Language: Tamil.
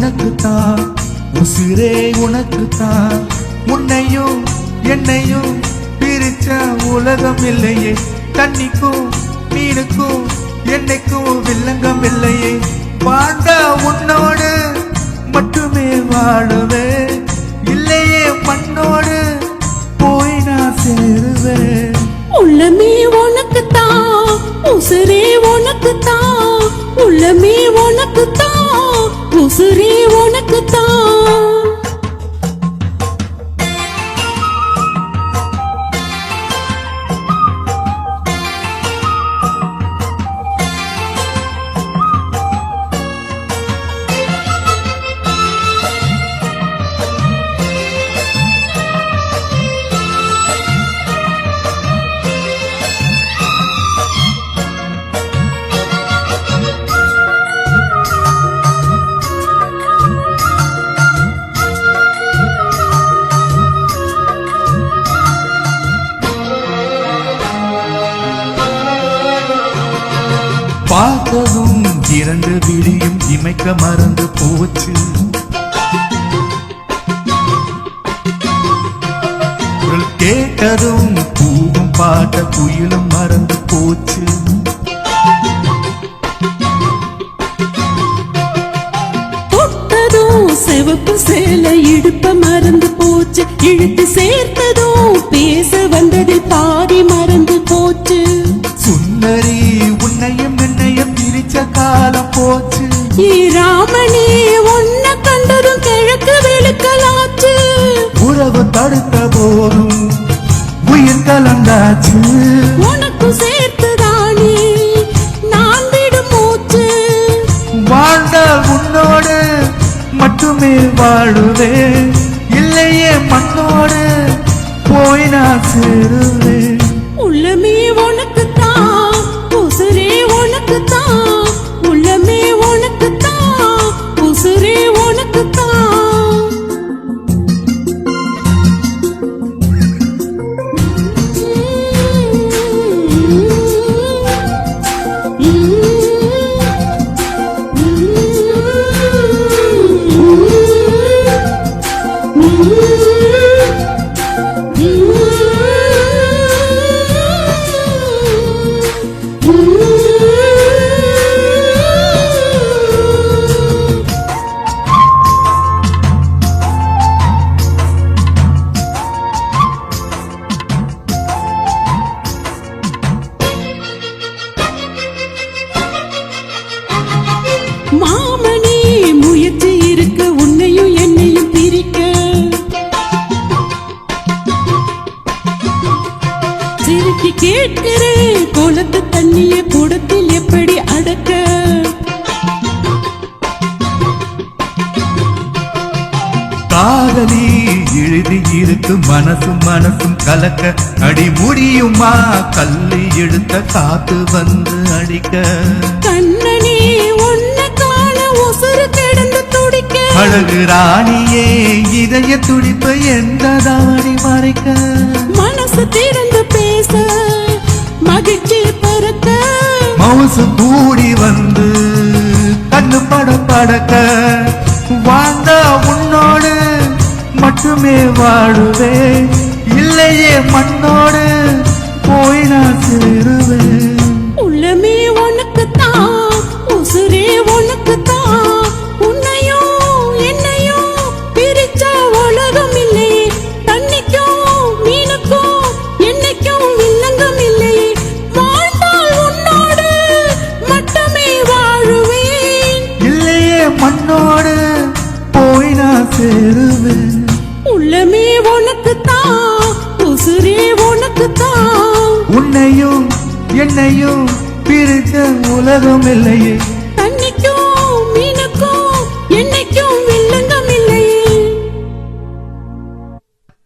உனக்குத்தான், உசிரே உனக்குத்தான். உன்னையும் என்னையும் பிரிச்ச உலகம் இல்லையே. தண்ணிக்கும் மீனுக்கும் என்னைக்கும் வில்லங்கம் இல்லையே. வாழ்ந்த உன்னோடு மட்டுமே வாழுவே, இல்லையே மண்ணோடு போய் நான் சேருவேன். உள்ளமே உனக்குத்தான், உசுரே உனக்குத்தான். உள்ளமே உனக்குத்தான், உசுரே உனக்குத்தான். பார்த்ததும் இரண்டு விழியும் இமைக்க மறந்து போச்சு. குரல் கேட்டதும் பூவும் பாட்ட குயிலும் மறந்து போச்சு. தொட்டதும் சிவப்பு சேலை இடுப்ப மறந்து போச்சு. இழுத்து சேர்த்ததும் பேச வந்ததில் பாதி மறந்து போச்சு. சுந்தரி உன்னையும் என்னையும் பிரிச்ச காலம் போச்சு. ராமனே உன்ன கண்டதும் கிழக்கு வெளுக்கலாச்சு. உறவு தடுத்த போதும் உயிர் கலந்தாச்சு. உனக்கு சேர்த்துதானே நான் விடும் மூச்சு. வாழ்ந்த உன்னோடு மட்டுமே வாழுவேன், இல்லையே மண்ணோடு போய் நான் சேருவேன். உள்ளமே உனக்குத்தான், உசுரே உனக்குத்தான். உள்ளமே உனக்குத்தான், உசுரே உனக்குத்தான். மாமனே முயற்சி இருக்க உன்னையும் என்னையும் பிரிக்க. சிரிக்கி கேட்கிறேன் குளத்து தண்ணிய கூடத்தில் எப்படி அடக்க. காதலி எழுதி இருக்கு மனசும் மனசும் கலக்க. அடி முடியுமா கல்லி எடுத்த காத்து வந்து அடிக்க. கண்ணனே உன்ன காண உசுறு கிடந்து துடிக்க. அழகு ராணியே இதய துடிப்பு எந்த தாவணி மறைக்க. மனசு திறந்து பேச மகிழ்ச்சி பறக்க. மவுசு கூடி வந்து கண்ணு பட படக்க. வாழ்ந்த உன்னோடு மட்டுமே வாழுவேன், இல்லையே மண்ணோடு போய் நான் சேருவேன். உள்ளமே உனக்குத்தான், உசுரே உனக்குத்தான். உன்னையும் என்னையும் பிரிச்ச உலகம் இல்லை. தண்ணிக்கும் மீனுக்கும் என்னைக்கும் வில்லங்கம் இல்லை. வாழ்ந்தால் உன்னோடு மட்டுமே வாழுவேன், இல்லையே மண்ணோடு போய் நான் சேருவேன். உள்ளமே உனக்குத்தான், உசுரே உனக்குத்தான். உன்னையும் என்னையும் பிரித்த உலகம் இல்லையே. தண்ணிக்கும் மீனுக்கும் என்னைக்கும் வில்லங்க